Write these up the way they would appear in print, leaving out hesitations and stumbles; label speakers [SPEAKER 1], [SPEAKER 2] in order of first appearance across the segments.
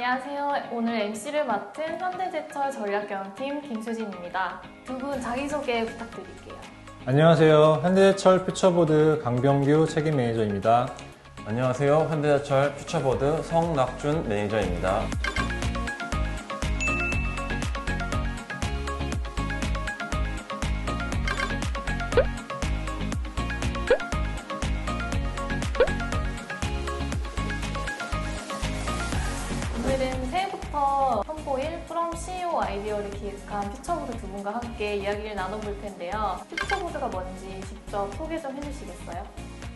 [SPEAKER 1] 안녕하세요. 오늘 MC를 맡은 현대제철 전략경영팀 김수진입니다. 두 분 자기소개 부탁드릴게요.
[SPEAKER 2] 안녕하세요. 현대제철 퓨처보드 강병규 책임 매니저입니다.
[SPEAKER 3] 안녕하세요. 현대제철 퓨처보드 성낙준 매니저입니다.
[SPEAKER 1] 오늘은 새해부터 선보일 From CEO 아이디어를 기획한 퓨처보드 두 분과 함께 이야기를 나눠볼 텐데요. 퓨처보드가 뭔지 직접 소개 좀 해주시겠어요?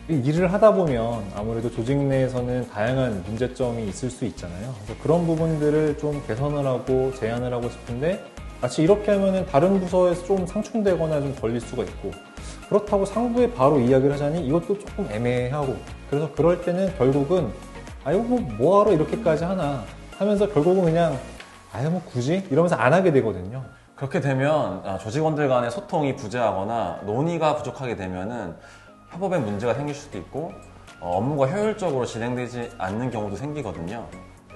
[SPEAKER 2] 일을 하다 보면 아무래도 조직 내에서는 다양한 문제점이 있을 수 있잖아요. 그래서 그런 부분들을 좀 개선을 하고 제안을 하고 싶은데 마치 이렇게 하면은 다른 부서에서 좀 상충되거나 좀 걸릴 수가 있고 그렇다고 상부에 바로 이야기를 하자니 이것도 조금 애매하고 그래서 그럴 때는 결국은 아유 뭐하러 이렇게까지 하나 하면서 결국은 그냥 아유 뭐 굳이 이러면서 안 하게 되거든요.
[SPEAKER 3] 그렇게 되면 조직원들 간의 소통이 부재하거나 논의가 부족하게 되면은 협업에 문제가 생길 수도 있고 업무가 효율적으로 진행되지 않는 경우도 생기거든요.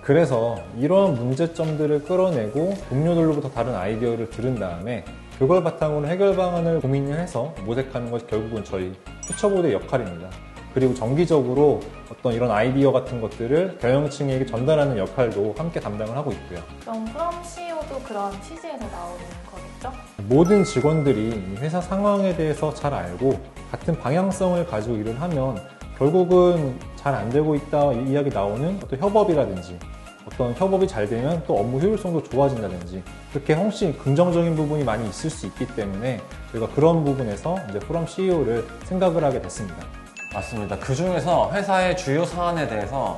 [SPEAKER 2] 그래서 이런 문제점들을 끌어내고 동료들로부터 다른 아이디어를 들은 다음에 그걸 바탕으로 해결 방안을 고민을 해서 모색하는 것이 결국은 저희 퓨처보드의 역할입니다. 그리고 정기적으로 어떤 이런 아이디어 같은 것들을 경영층에게 전달하는 역할도 함께 담당을 하고 있고요.
[SPEAKER 1] 그럼 From CEO도 그런 취지에서 나오는 거겠죠?
[SPEAKER 2] 모든 직원들이 회사 상황에 대해서 잘 알고 같은 방향성을 가지고 일을 하면 결국은 잘 안 되고 있다 이야기 나오는 어떤 협업이라든지 어떤 협업이 잘 되면 또 업무 효율성도 좋아진다든지 그렇게 훨씬 긍정적인 부분이 많이 있을 수 있기 때문에 저희가 그런 부분에서 이제 From CEO를 생각을 하게 됐습니다.
[SPEAKER 3] 맞습니다. 그 중에서 회사의 주요 사안에 대해서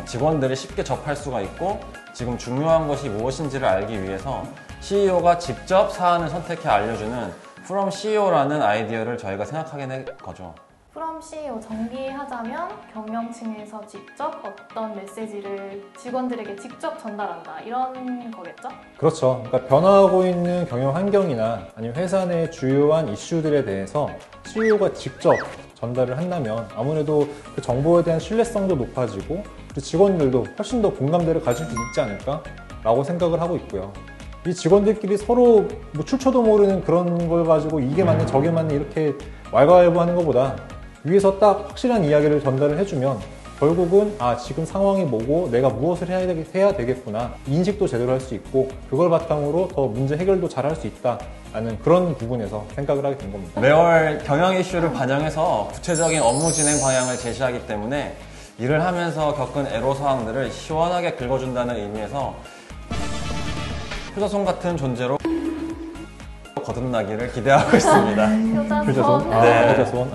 [SPEAKER 3] 직원들이 쉽게 접할 수가 있고 지금 중요한 것이 무엇인지를 알기 위해서 CEO가 직접 사안을 선택해 알려주는 From CEO라는 아이디어를 저희가 생각하게 된 거죠.
[SPEAKER 1] From CEO 정리하자면 경영층에서 직접 어떤 메시지를 직원들에게 직접 전달한다 이런 거겠죠?
[SPEAKER 2] 그렇죠. 그러니까 변화하고 있는 경영 환경이나 아니면 회사 내 주요한 이슈들에 대해서 CEO가 직접 전달을 한다면 아무래도 그 정보에 대한 신뢰성도 높아지고 직원들도 훨씬 더 공감대를 가질 수 있지 않을까라고 생각을 하고 있고요. 이 직원들끼리 서로 뭐 출처도 모르는 그런 걸 가지고 이게 맞네 저게 맞네 이렇게 왈가왈부하는 것보다 위에서 딱 확실한 이야기를 전달을 해주면 결국은 지금 상황이 뭐고 내가 무엇을 해야 되겠구나 인식도 제대로 할 수 있고 그걸 바탕으로 더 문제 해결도 잘 할 수 있다라는 그런 부분에서 생각을 하게 된 겁니다.
[SPEAKER 3] 매월 경영 이슈를 반영해서 구체적인 업무 진행 방향을 제시하기 때문에 일을 하면서 겪은 애로사항들을 시원하게 긁어준다는 의미에서 효자손 같은 존재로 거듭나기를 기대하고 있습니다.
[SPEAKER 1] 효자손?
[SPEAKER 3] 네.
[SPEAKER 2] 효자손.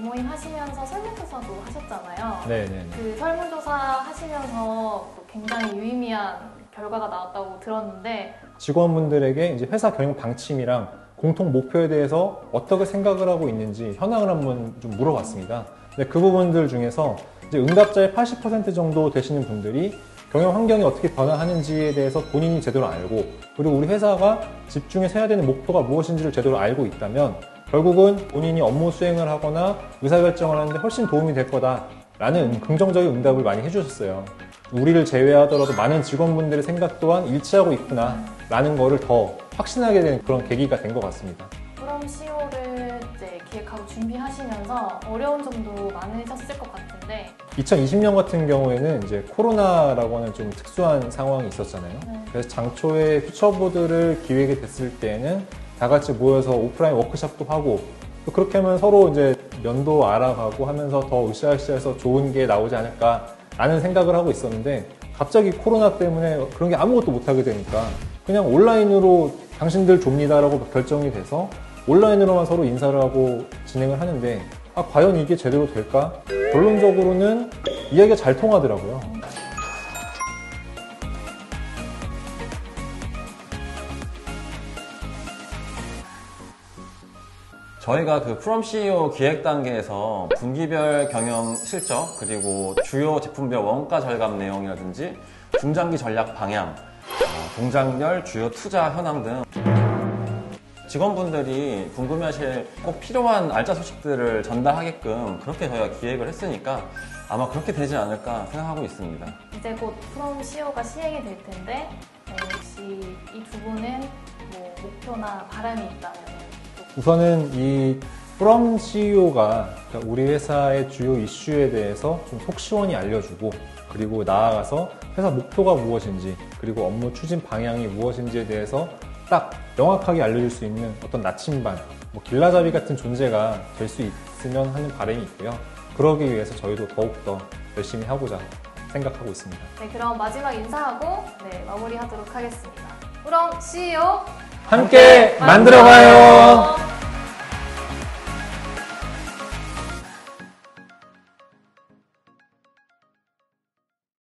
[SPEAKER 1] 모임 하시면서 설문조사도 하셨잖아요.
[SPEAKER 2] 네네.
[SPEAKER 1] 그 설문조사 하시면서 또 굉장히 유의미한 결과가 나왔다고 들었는데
[SPEAKER 2] 직원분들에게 이제 회사 경영 방침이랑 공통 목표에 대해서 어떻게 생각을 하고 있는지 현황을 한번 좀 물어봤습니다. 근데 그 부분들 중에서 이제 응답자의 80% 정도 되시는 분들이 경영 환경이 어떻게 변화하는지에 대해서 본인이 제대로 알고 그리고 우리 회사가 집중해서 해야 되는 목표가 무엇인지를 제대로 알고 있다면 결국은 본인이 업무 수행을 하거나 의사결정을 하는데 훨씬 도움이 될 거다라는 긍정적인 응답을 많이 해주셨어요. 우리를 제외하더라도 많은 직원분들의 생각 또한 일치하고 있구나라는 거를 더 확신하게 되는 그런 계기가 된 것 같습니다.
[SPEAKER 1] From CEO를 이제 기획하고 준비하시면서 어려운 점도 많으셨을 것 같은데
[SPEAKER 2] 2020년 같은 경우에는 이제 코로나라고 하는 좀 특수한 상황이 있었잖아요. 그래서 장초에 퓨처보드를 기획이 됐을 때는 다 같이 모여서 오프라인 워크숍도 하고 또 그렇게 하면 서로 이제 면도 알아가고 하면서 더 으쌰으쌰해서 좋은 게 나오지 않을까라는 생각을 하고 있었는데 갑자기 코로나 때문에 그런 게 아무것도 못하게 되니까 그냥 온라인으로 당신들 좁니다라고 결정이 돼서 온라인으로만 서로 인사를 하고 진행을 하는데 과연 이게 제대로 될까? 결론적으로는 이야기가 잘 통하더라고요.
[SPEAKER 3] 저희가 그 From CEO 기획 단계에서 분기별 경영 실적 그리고 주요 제품별 원가 절감 내용이라든지 중장기 전략 방향, 동장별 주요 투자 현황 등 직원분들이 궁금해하실 꼭 필요한 알짜 소식들을 전달하게끔 그렇게 저희가 기획을 했으니까 아마 그렇게 되지 않을까 생각하고 있습니다.
[SPEAKER 1] 이제 곧 프롬 CEO가 시행이 될 텐데 혹시 이 두 분은 뭐 목표나 바람이 있다면
[SPEAKER 2] 우선은 이 From CEO가 우리 회사의 주요 이슈에 대해서 좀 속 시원히 알려주고 그리고 나아가서 회사 목표가 무엇인지 그리고 업무 추진 방향이 무엇인지에 대해서 딱 명확하게 알려줄 수 있는 어떤 나침반, 뭐 길라잡이 같은 존재가 될 수 있으면 하는 바람이 있고요. 그러기 위해서 저희도 더욱더 열심히 하고자 생각하고 있습니다.
[SPEAKER 1] 네, 그럼 마지막 인사하고 마무리하도록 하겠습니다. 프롬 CEO
[SPEAKER 2] 함께 만들어가요.